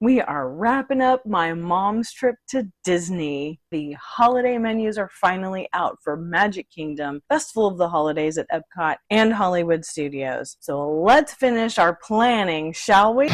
We are wrapping up my mom's trip to Disney. The holiday menus are finally out for Magic Kingdom, Festival of the Holidays at EPCOT, and Hollywood Studios. So let's finish our planning, shall we?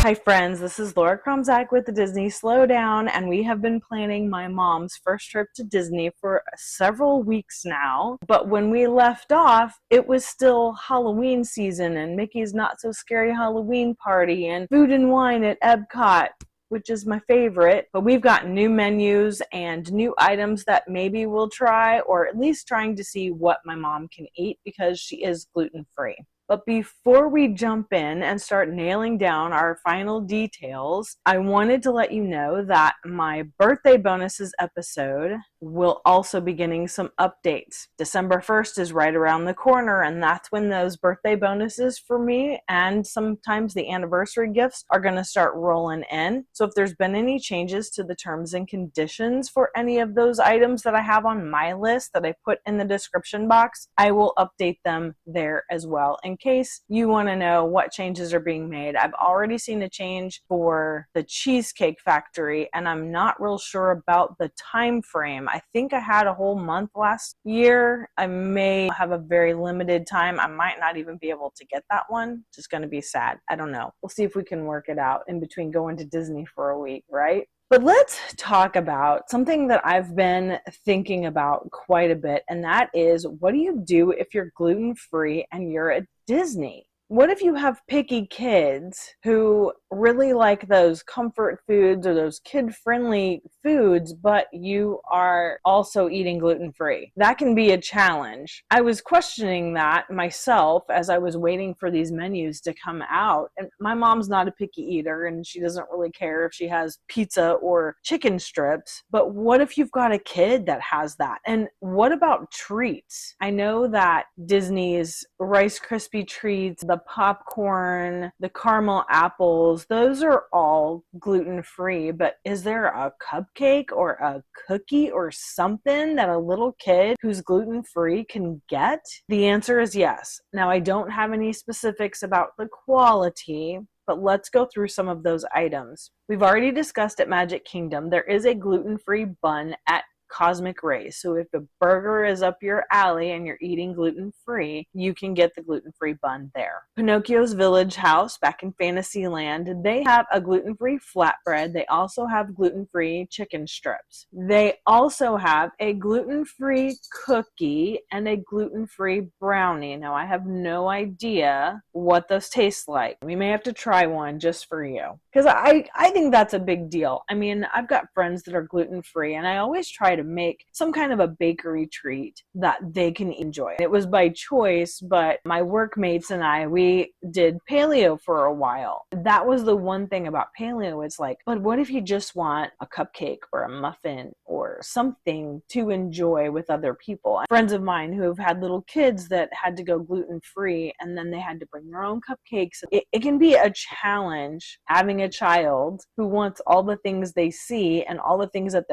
Hi friends, this is Laura Kromzak with the Disney Slowdown, and we have been planning my mom's first trip to Disney for several weeks now. But when we left off, it was still Halloween season and Mickey's Not So Scary Halloween Party and food and wine at Epcot, which is my favorite. But we've got new menus and new items that maybe we'll try, or at least trying to see what my mom can eat because she is gluten-free. But before we jump in and start nailing down our final details, I wanted to let you know that my birthday bonuses episode will also be getting some updates. December 1st is right around the corner, and that's when those birthday bonuses for me and sometimes the anniversary gifts are going to start rolling in. So if there's been any changes to the terms and conditions for any of those items that I have on my list that I put in the description box, I will update them there as well in case you want to know what changes are being made. I've already seen a change for the Cheesecake Factory, and I'm not real sure about the time frame. I think I had a whole month last year. I may have a very limited time. I might not even be able to get that one, which is going to be sad. I don't know. We'll see if we can work it out in between going to Disney for a week, right? But let's talk about something that I've been thinking about quite a bit, and that is, what do you do if you're gluten-free and you're at Disney? What if you have picky kids who really like those comfort foods or those kid-friendly foods, but you are also eating gluten-free? That can be a challenge. I was questioning that myself as I was waiting for these menus to come out. And my mom's not a picky eater, and she doesn't really care if she has pizza or chicken strips. But what if you've got a kid that has that? And what about treats? I know that Disney's Rice Krispie treats, the popcorn, the caramel apples, those are all gluten-free, but is there a cupcake or a cookie or something that a little kid who's gluten-free can get? The answer is yes. Now, I don't have any specifics about the quality, but let's go through some of those items. We've already discussed at Magic Kingdom, there is a gluten-free bun at Cosmic Rays. So if a burger is up your alley and you're eating gluten-free, you can get the gluten-free bun there. Pinocchio's Village House back in Fantasyland, they have a gluten-free flatbread. They also have gluten-free chicken strips. They also have a gluten-free cookie and a gluten-free brownie. Now, I have no idea what those taste like. We may have to try one just for you, because I think that's a big deal. I mean, I've got friends that are gluten-free, and I always try to make some kind of a bakery treat that they can enjoy. It was by choice, but my workmates and I, we did paleo for a while. That was the one thing about paleo. It's like, but what if you just want a cupcake or a muffin or something to enjoy with other people? Friends of mine who have had little kids that had to go gluten-free, and then they had to bring their own cupcakes. It can be a challenge having a child who wants all the things they see and all the things that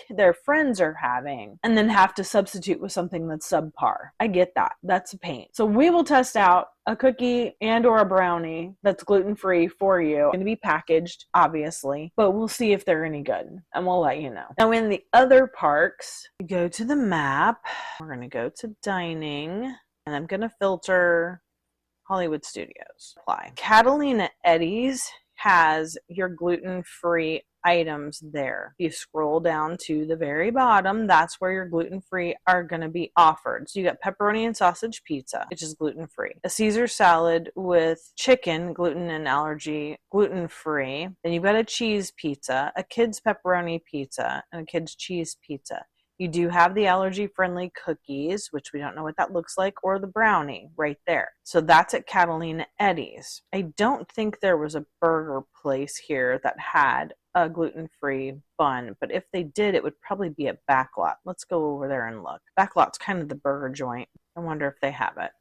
their friends are having, and then have to substitute with something that's subpar. I get that. That's a pain. So we will test out a cookie and or a brownie that's gluten-free for you. It's going to be packaged, obviously, but we'll see if they're any good, and we'll let you know. Now, in the other parks, you go to the map. We're going to go to dining, and I'm going to filter Hollywood Studios. Apply. Catalina Eddie's has your gluten-free items there. If you scroll down to the very bottom, that's where your gluten-free are going to be offered. So you got pepperoni and sausage pizza, which is gluten-free. A Caesar salad with chicken, gluten and allergy, gluten-free. Then you've got a cheese pizza, a kid's pepperoni pizza, and a kid's cheese pizza. You do have the allergy-friendly cookies, which we don't know what that looks like, or the brownie right there. So that's at Catalina Eddie's. I don't think there was a burger place here that had a gluten-free bun, but if they did, it would probably be at Backlot. Let's go over there and look. Backlot's kind of the burger joint. I wonder if they have it.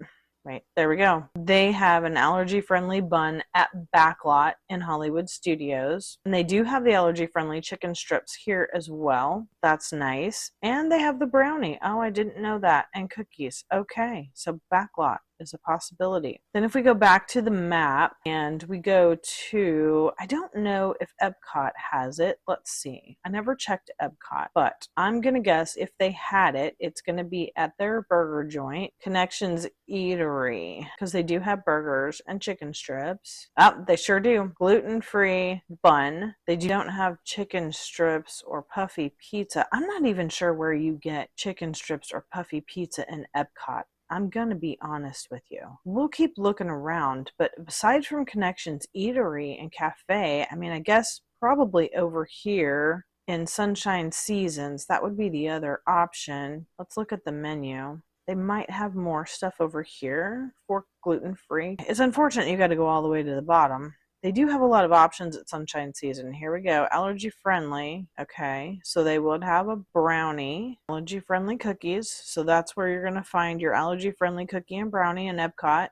Right, there we go. They have an allergy-friendly bun at Backlot in Hollywood Studios. And they do have the allergy-friendly chicken strips here as well. That's nice. And they have the brownie. Oh, I didn't know that. And cookies. Okay, so Backlot is a possibility. Then if we go back to the map and we go to, I don't know if EPCOT has it. Let's see. I never checked EPCOT, but I'm going to guess if they had it, it's going to be at their burger joint, Connections Eatery, because they do have burgers and chicken strips. Oh, they sure do. Gluten-free bun. They don't have chicken strips or puffy pizza. I'm not even sure where you get chicken strips or puffy pizza in EPCOT. I'm gonna be honest with you. We'll keep looking around, but aside from Connections Eatery and Cafe, I mean, I guess probably over here in Sunshine Seasons, that would be the other option. Let's look at the menu. They might have more stuff over here for gluten-free. It's unfortunate you got to go all the way to the bottom. They do have a lot of options at Sunshine Season. Here we go. Allergy friendly. Okay. So they would have a brownie. Allergy friendly cookies. So that's where you're going to find your allergy friendly cookie and brownie in EPCOT.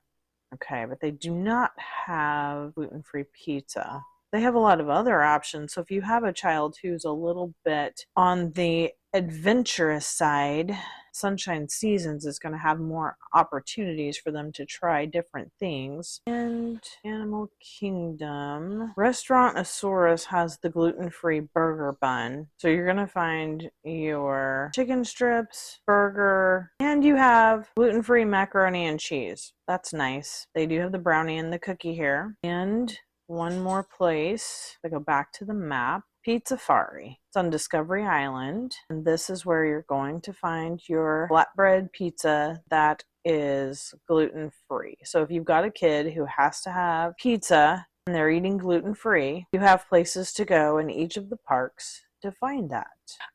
Okay. But they do not have gluten-free pizza. They have a lot of other options. So if you have a child who's a little bit on the adventurous side, Sunshine Seasons is going to have more opportunities for them to try different things. And Animal Kingdom. Restaurantosaurus has the gluten-free burger bun. So you're going to find your chicken strips, burger, and you have gluten-free macaroni and cheese. That's nice. They do have the brownie and the cookie here. And one more place. I go back to the map. Pizzafari. It's on Discovery Island, and this is where you're going to find your flatbread pizza that is gluten-free. So if you've got a kid who has to have pizza and they're eating gluten-free, you have places to go in each of the parks to find that.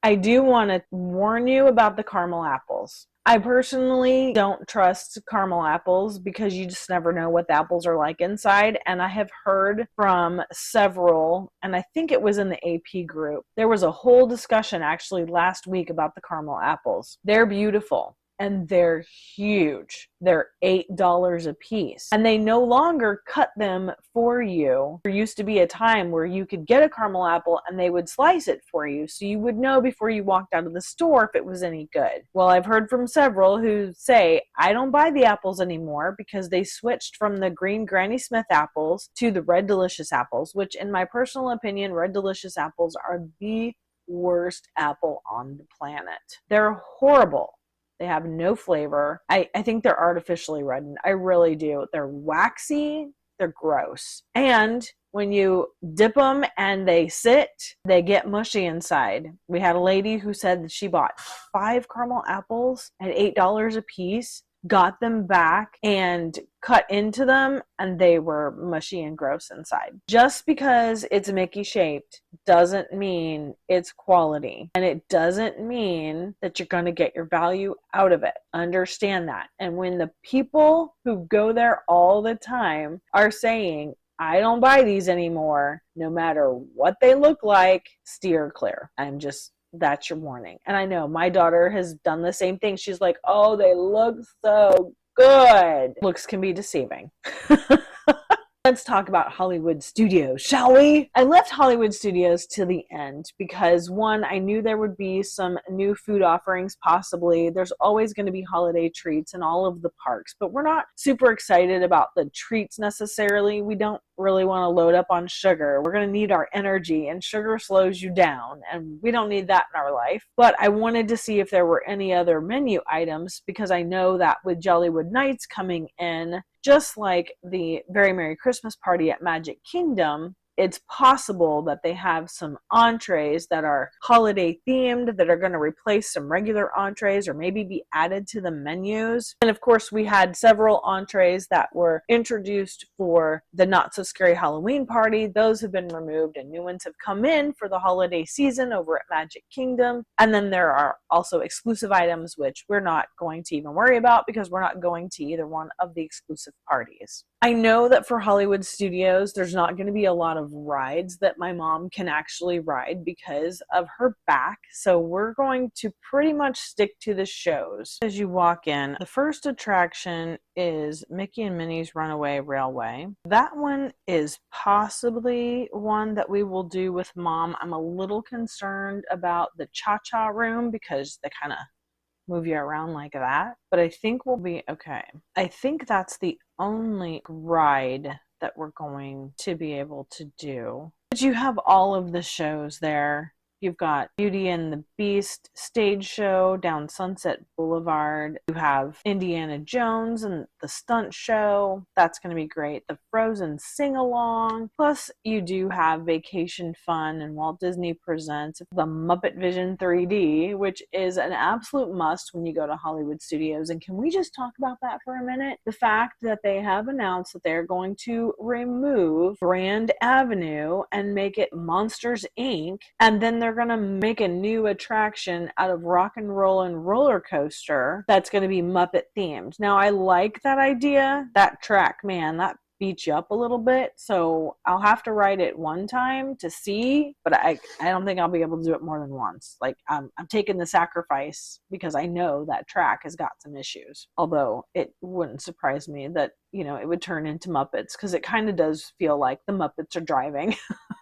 I do want to warn you about the caramel apples. I personally don't trust caramel apples because you just never know what the apples are like inside. And I have heard from several, and I think it was in the AP group, there was a whole discussion actually last week about the caramel apples. They're beautiful. And they're huge. They're $8 a piece. And they no longer cut them for you. There used to be a time where you could get a caramel apple and they would slice it for you. So you would know before you walked out of the store if it was any good. Well, I've heard from several who say, I don't buy the apples anymore because they switched from the green Granny Smith apples to the Red Delicious apples, which in my personal opinion, Red Delicious apples are the worst apple on the planet. They're horrible. They have no flavor. I think they're artificially reddened. I really do. They're waxy. They're gross. And when you dip them and they sit, they get mushy inside. We had a lady who said that she bought 5 caramel apples at $8 a piece, got them back and cut into them, and they were mushy and gross inside. Just because it's Mickey shaped doesn't mean it's quality, and it doesn't mean that you're going to get your value out of it. Understand that. And when the people who go there all the time are saying, I don't buy these anymore, no matter what they look like, steer clear. That's your warning. And I know my daughter has done the same thing. She's like, oh, they look so good. Looks can be deceiving. Let's talk about Hollywood Studios, shall we? I left Hollywood Studios to the end because, one, I knew there would be some new food offerings possibly. There's always going to be holiday treats in all of the parks, but we're not super excited about the treats necessarily. We don't really want to load up on sugar. We're going to need our energy, and sugar slows you down, and we don't need that in our life. But I wanted to see if there were any other menu items because I know that with Jollywood Nights coming in, just like the Very Merry Christmas Party at Magic Kingdom, it's possible that they have some entrees that are holiday themed that are going to replace some regular entrees or maybe be added to the menus. And of course, we had several entrees that were introduced for the Not So Scary Halloween Party. Those have been removed and new ones have come in for the holiday season over at Magic Kingdom. And then there are also exclusive items, which we're not going to even worry about because we're not going to either one of the exclusive parties. I know that for Hollywood Studios, there's not going to be a lot of of rides that my mom can actually ride because of her back. So we're going to pretty much stick to the shows. As you walk in, the first attraction is Mickey and Minnie's Runaway Railway. That one is possibly one that we will do with Mom. I'm a little concerned about the cha-cha room because they kind of move you around like that, but I think we'll be okay. I think that's the only ride that we're going to be able to do. But you have all of the shows there. You've got Beauty and the Beast stage show down Sunset Boulevard. You have Indiana Jones and the stunt show. That's going to be great. The Frozen sing-along. Plus, you do have Vacation Fun and Walt Disney Presents the MuppetVision 3D, which is an absolute must when you go to Hollywood Studios. And can we just talk about that for a minute? The fact that they have announced that they're going to remove Grand Avenue and make it Monsters, Inc. And then they're going to make a new attraction out of Rock and Roll and Roller Coaster that's going to be Muppet themed. Now, I like that idea. That track, man, that beats you up a little bit. So I'll have to ride it one time to see, but I don't think I'll be able to do it more than once. Like I'm taking the sacrifice because I know that track has got some issues. Although it wouldn't surprise me that, you know, it would turn into Muppets because it kind of does feel like the Muppets are driving.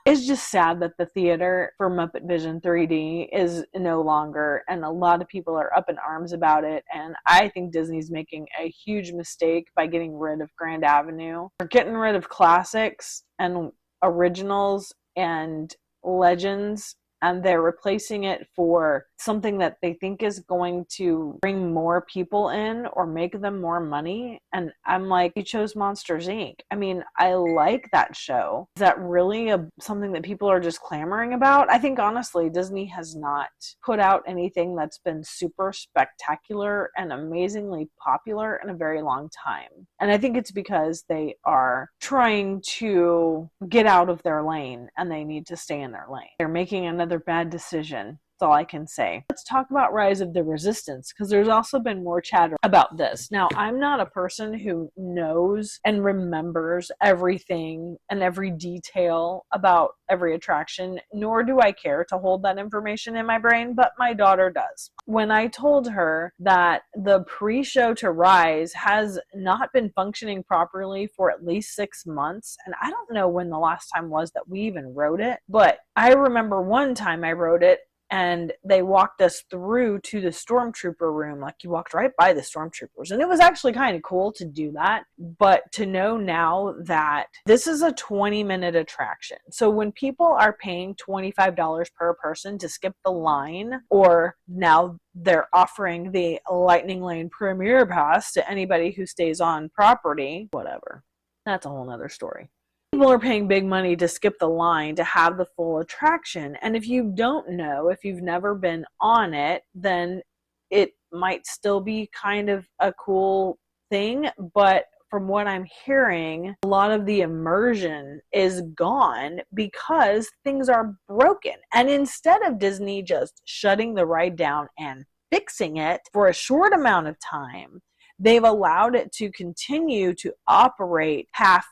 It's just sad that the theater for MuppetVision 3D is no longer, and a lot of people are up in arms about it. And I think Disney's making a huge mistake by getting rid of Grand Avenue. They're getting rid of classics and originals and legends, and they're replacing it for something that they think is going to bring more people in or make them more money. And I'm like, you chose Monsters, Inc. I mean, I like that show. Is that really something that people are just clamoring about? I think, honestly, Disney has not put out anything that's been super spectacular and amazingly popular in a very long time. And I think it's because they are trying to get out of their lane and they need to stay in their lane. They're making another bad decision. That's all I can say. Let's talk about Rise of the Resistance, because there's also been more chatter about this. Now, I'm not a person who knows and remembers everything and every detail about every attraction, nor do I care to hold that information in my brain, but my daughter does. When I told her that the pre-show to Rise has not been functioning properly for at least 6 months, and I don't know when the last time was that we even rode it, but I remember one time I rode it and they walked us through to the Stormtrooper room. Like, you walked right by the Stormtroopers. And it was actually kind of cool to do that. But to know now that this is a 20-minute attraction. So when people are paying $25 per person to skip the line, or now they're offering the Lightning Lane Premier Pass to anybody who stays on property, whatever. That's a whole nother story. People are paying big money to skip the line to have the full attraction. And if you don't know, if you've never been on it, then it might still be kind of a cool thing. But from what I'm hearing, a lot of the immersion is gone because things are broken. And instead of Disney just shutting the ride down and fixing it for a short amount of time, they've allowed it to continue to operate halfway.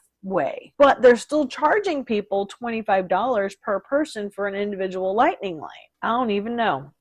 But they're still charging people $25 per person for an individual Lightning Lane. I don't even know.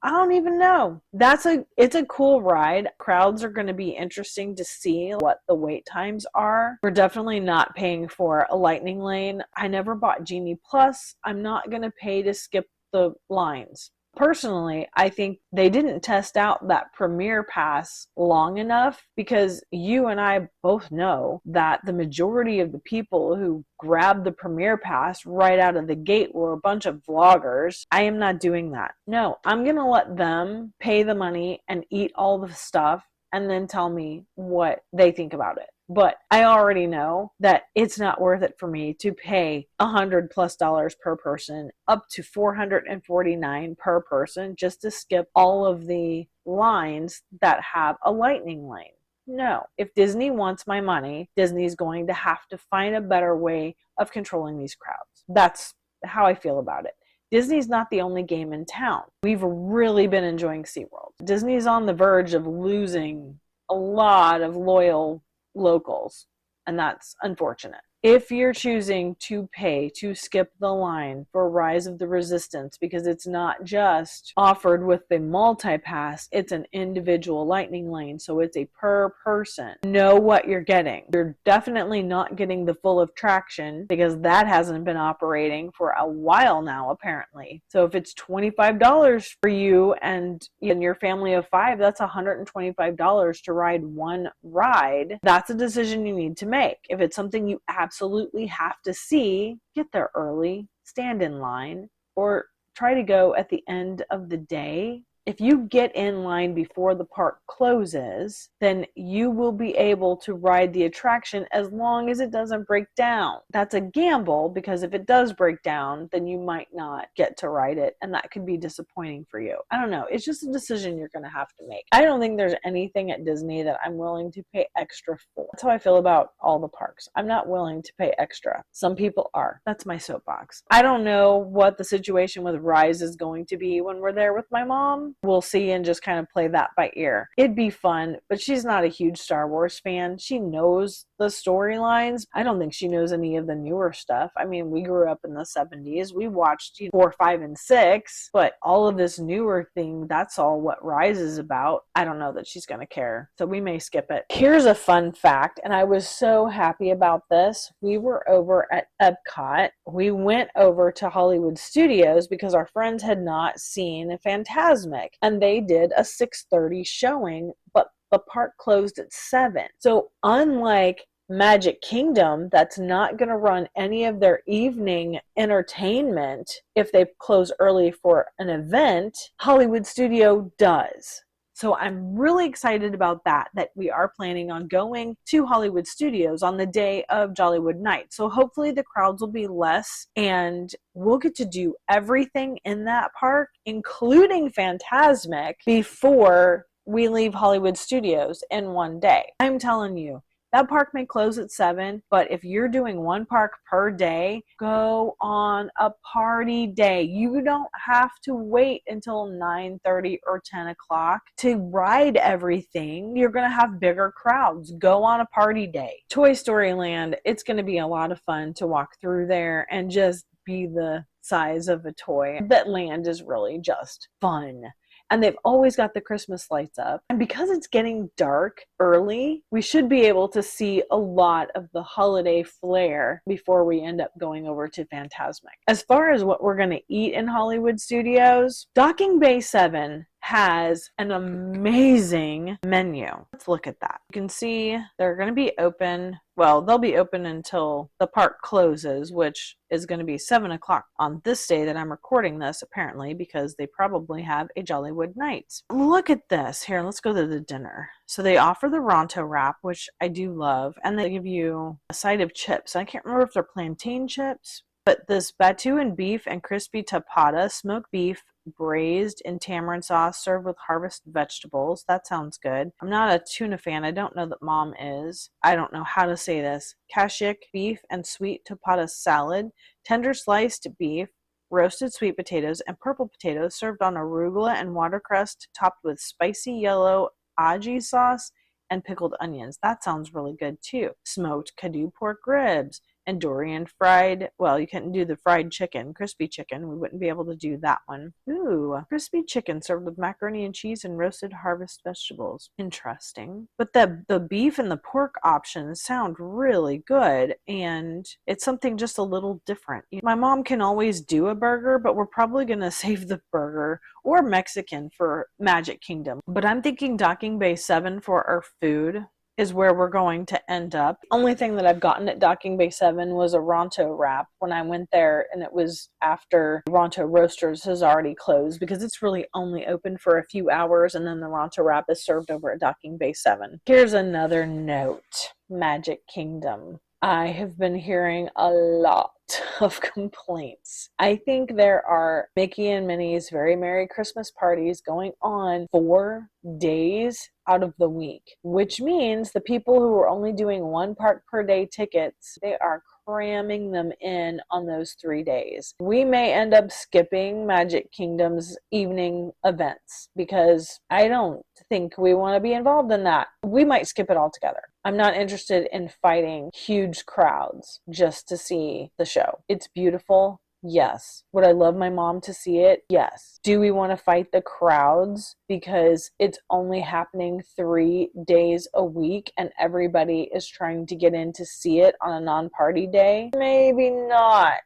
It's a cool ride. Crowds are going to be interesting to see what the wait times are. We're definitely not paying for a Lightning Lane. I never bought Genie Plus. I'm not going to pay to skip the lines. Personally, I think they didn't test out that Premier Pass long enough, because you and I both know that the majority of the people who grabbed the Premier Pass right out of the gate were a bunch of vloggers. I am not doing that. No, I'm going to let them pay the money and eat all the stuff and then tell me what they think about it. But I already know that it's not worth it for me to pay $100+ per person, up to $449 per person, just to skip all of the lines that have a Lightning Lane. No. If Disney wants my money, Disney's going to have to find a better way of controlling these crowds. That's how I feel about it. Disney's not the only game in town. We've really been enjoying SeaWorld. Disney's on the verge of losing a lot of loyal locals, and that's unfortunate. If you're choosing to pay to skip the line for Rise of the Resistance, because it's not just offered with the multi-pass, it's an individual lightning lane, so it's a per person. Know what you're getting. You're definitely not getting the full attraction because that hasn't been operating for a while now, apparently. So if it's $25 for you and your family of 5, that's $125 to ride one ride. That's a decision you need to make. If it's something you absolutely have to see, get there early, stand in line, or try to go at the end of the day. If you get in line before the park closes, then you will be able to ride the attraction as long as it doesn't break down. That's a gamble because if it does break down, then you might not get to ride it, and that could be disappointing for you. I don't know. It's just a decision you're going to have to make. I don't think there's anything at Disney that I'm willing to pay extra for. That's how I feel about all the parks. I'm not willing to pay extra. Some people are. That's my soapbox. I don't know what the situation with Rise is going to be when we're there with my mom. We'll see and just kind of play that by ear. It'd be fun, but she's not a huge Star Wars fan. She knows the storylines. I don't think she knows any of the newer stuff. I mean, we grew up in the 70s. We watched 4, 5, and 6, but all of this newer thing, that's all what Rise is about. I don't know that she's going to care, so we may skip it. Here's a fun fact, and I was so happy about this. We were over at EPCOT. We went over to Hollywood Studios because our friends had not seen Fantasmic. And they did a 6:30 showing, but the park closed at 7. So unlike Magic Kingdom, that's not going to run any of their evening entertainment if they close early for an event, Hollywood Studio does. So I'm really excited about that we are planning on going to Hollywood Studios on the day of Jollywood Night. So hopefully the crowds will be less and we'll get to do everything in that park, including Fantasmic, before we leave Hollywood Studios in one day. I'm telling you, that park may close at 7, but if you're doing one park per day, go on a party day. You don't have to wait until 9:30 or 10 o'clock to ride everything. You're going to have bigger crowds. Go on a party day. Toy Story Land, it's going to be a lot of fun to walk through there and just be the size of a toy. That land is really just fun. And they've always got the Christmas lights up. And because it's getting dark early, we should be able to see a lot of the holiday flair before we end up going over to Fantasmic. As far as what we're going to eat in Hollywood Studios, Docking Bay 7 has an amazing menu. Let's look at that. You can see they're going to be open. Well, they'll be open until the park closes, which is going to be 7 o'clock on this day that I'm recording this, apparently, because they probably have a Jollywood Night. Look at this. Here, let's go to the dinner. So they offer the Ronto wrap, which I do love, and they give you a side of chips. I can't remember if they're plantain chips, but this batu and beef and crispy tapata, smoked beef, braised in tamarind sauce, served with harvest vegetables. That sounds good. I'm not a tuna fan. I don't know that Mom is. I don't know how to say this. Kashik beef and sweet tapata salad, tender sliced beef, roasted sweet potatoes, and purple potatoes served on arugula and watercress, topped with spicy yellow aji sauce and pickled onions. That sounds really good too. Smoked Kaddu pork ribs and durian fried, well, you couldn't do the fried chicken, crispy chicken. We wouldn't be able to do that one. Ooh, crispy chicken served with macaroni and cheese and roasted harvest vegetables. Interesting. But the beef and the pork options sound really good, and it's something just a little different. My mom can always do a burger, but we're probably going to save the burger or Mexican for Magic Kingdom. But I'm thinking Docking Bay 7 for our food is where we're going to end up. The only thing that I've gotten at Docking Bay 7 was a Ronto wrap when I went there, and it was after Ronto Roasters has already closed because it's really only open for a few hours, and then the Ronto wrap is served over at Docking Bay 7. Here's another note. Magic Kingdom. I have been hearing a lot of complaints. I think there are Mickey and Minnie's Very Merry Christmas parties going on 4 days out of the week, which means the people who are only doing one park per day tickets, they are cramming them in on those 3 days. We may end up skipping Magic Kingdom's evening events because I don't think we want to be involved in that. We might skip it altogether. I'm not interested in fighting huge crowds just to see the show. It's beautiful. Yes. Would I love my mom to see it? Yes. Do we want to fight the crowds because it's only happening 3 days a week and everybody is trying to get in to see it on a non-party day? Maybe not.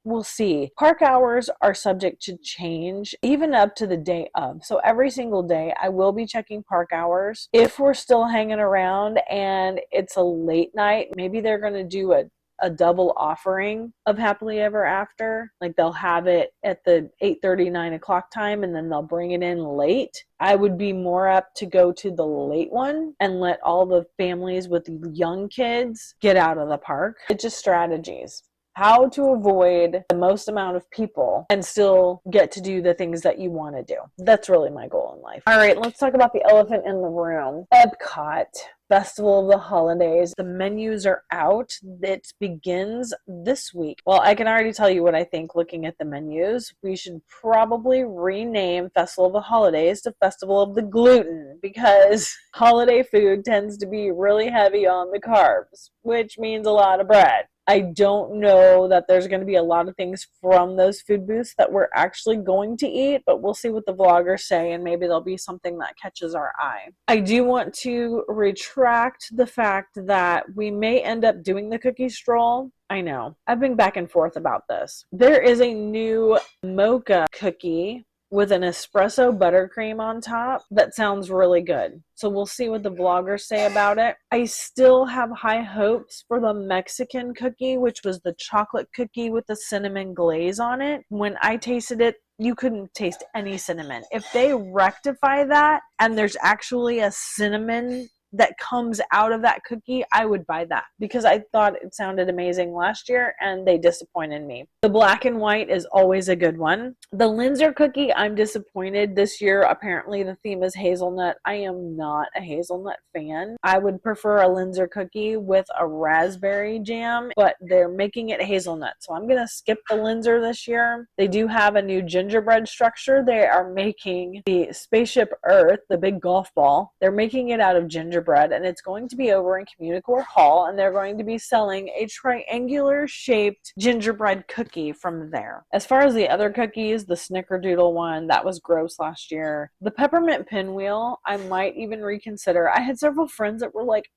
We'll see. Park hours are subject to change even up to the day of. So every single day I will be checking park hours. If we're still hanging around and it's a late night, maybe they're going to do a double offering of Happily Ever After. Like they'll have it at the 8:30, 9 o'clock time and then they'll bring it in late. I would be more up to go to the late one and let all the families with young kids get out of the park. It's just strategies. How to avoid the most amount of people and still get to do the things that you want to do. That's really my goal in life. All right, let's talk about the elephant in the room. EPCOT. Festival of the Holidays. The menus are out. It begins this week. Well, I can already tell you what I think looking at the menus. We should probably rename Festival of the Holidays to Festival of the Gluten because holiday food tends to be really heavy on the carbs, which means a lot of bread. I don't know that there's going to be a lot of things from those food booths that we're actually going to eat, but we'll see what the vloggers say and maybe there'll be something that catches our eye. I do want to retract the fact that we may end up doing the cookie stroll. I know. I've been back and forth about this. There is a new mocha cookie with an espresso buttercream on top that sounds really good. So we'll see what the vloggers say about it. I still have high hopes for the Mexican cookie, which was the chocolate cookie with the cinnamon glaze on it. When I tasted it, you couldn't taste any cinnamon. If they rectify that and there's actually a cinnamon that comes out of that cookie, I would buy that because I thought it sounded amazing last year and they disappointed me. The black and white is always a good one. The Linzer cookie, I'm disappointed this year. Apparently the theme is hazelnut. I am not a hazelnut fan. I would prefer a Linzer cookie with a raspberry jam, but they're making it hazelnut. So I'm going to skip the Linzer this year. They do have a new gingerbread structure. They are making the Spaceship Earth, the big golf ball. They're making it out of gingerbread and it's going to be over in Communicore Hall and they're going to be selling a triangular shaped gingerbread cookie from there. As far as the other cookies, the Snickerdoodle one, that was gross last year. The peppermint pinwheel, I might even reconsider. I had several friends that were like,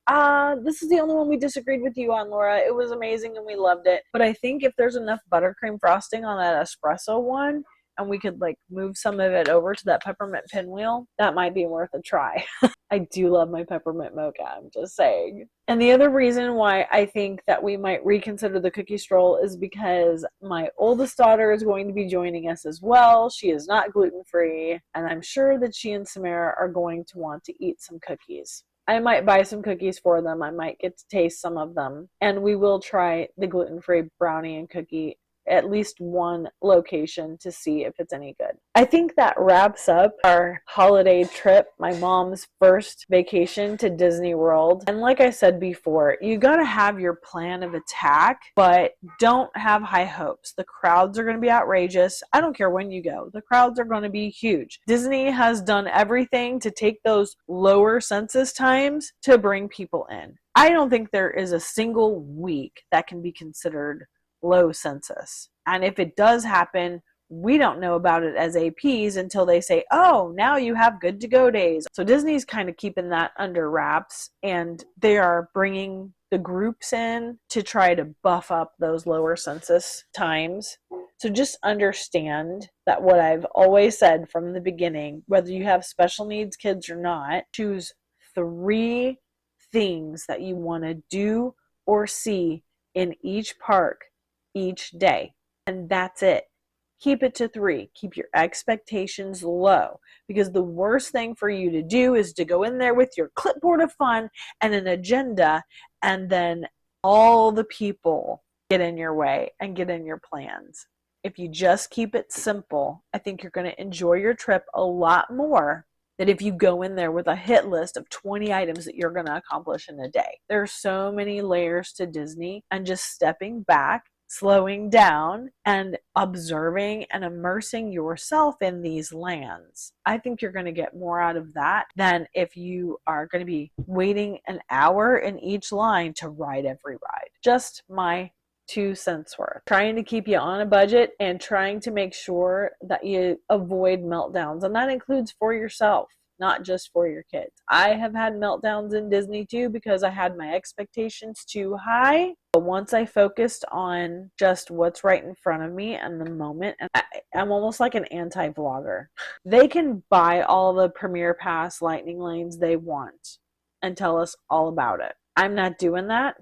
this is the only one we disagreed with you on, Laura. It was amazing and we loved it. But I think if there's enough buttercream frosting on that espresso one, and we could like move some of it over to that peppermint pinwheel, that might be worth a try. I do love my peppermint mocha, I'm just saying. And the other reason why I think that we might reconsider the cookie stroll is because my oldest daughter is going to be joining us as well. She is not gluten-free, and I'm sure that she and Samara are going to want to eat some cookies. I might buy some cookies for them. I might get to taste some of them. And we will try the gluten-free brownie and cookie at least one location to see if it's any good. I think that wraps up our holiday trip, my mom's first vacation to Disney World. And like I said before, you gotta have your plan of attack, but don't have high hopes. The crowds are gonna be outrageous. I don't care when you go. The crowds are gonna be huge. Disney has done everything to take those lower census times to bring people in. I don't think there is a single week that can be considered low census. And if it does happen, we don't know about it as APs until they say, oh, now you have good to go days. So Disney's kind of keeping that under wraps and they are bringing the groups in to try to buff up those lower census times. So just understand that what I've always said from the beginning, whether you have special needs kids or not, choose 3 things that you want to do or see in each park each day. And that's it. Keep it to 3. Keep your expectations low because the worst thing for you to do is to go in there with your clipboard of fun and an agenda and then all the people get in your way and get in your plans. If you just keep it simple, I think you're going to enjoy your trip a lot more that if you go in there with a hit list of 20 items that you're going to accomplish in a day. There's so many layers to Disney, and just stepping back, slowing down, and observing and immersing yourself in these lands. I think you're going to get more out of that than if you are going to be waiting an hour in each line to ride every ride. Just my 2 cents worth. Trying to keep you on a budget and trying to make sure that you avoid meltdowns. And that includes for yourself, not just for your kids. I have had meltdowns in Disney too because I had my expectations too high. But once I focused on just what's right in front of me and the moment, and I'm almost like an anti-vlogger. They can buy all the Premier Pass lightning lanes they want and tell us all about it. I'm not doing that.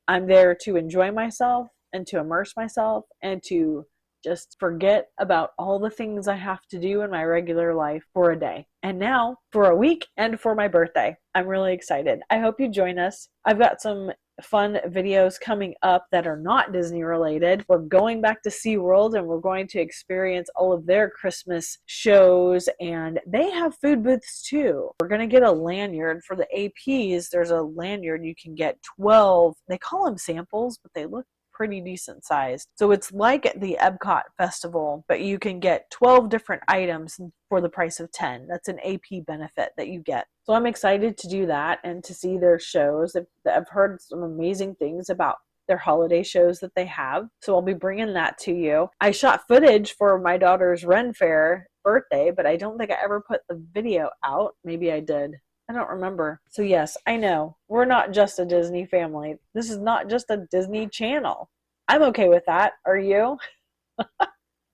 I'm there to enjoy myself and to immerse myself and to just forget about all the things I have to do in my regular life for a day. And now for a week and for my birthday. I'm really excited. I hope you join us. I've got some fun videos coming up that are not Disney related. We're going back to SeaWorld and we're going to experience all of their Christmas shows, and they have food booths too. We're going to get a lanyard for the APs. There's a lanyard you can get 12. They call them samples, but they look pretty decent sized. So it's like the EPCOT festival, but you can get 12 different items for the price of 10. That's an AP benefit that you get. So I'm excited to do that and to see their shows. I've heard some amazing things about their holiday shows that they have. So I'll be bringing that to you. I shot footage for my daughter's Ren Fair birthday, but I don't think I ever put the video out. Maybe I did. I don't remember. So yes, I know, we're not just a Disney family. This is not just a Disney channel. I'm okay with that. Are you?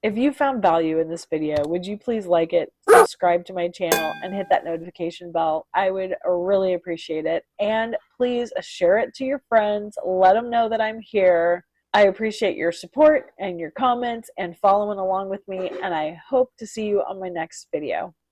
If you found value in this video, would you please like it, subscribe to my channel, and hit that notification bell? I would really appreciate it. And please share it to your friends. Let them know that I'm here. I appreciate your support and your comments and following along with me, and I hope to see you on my next video.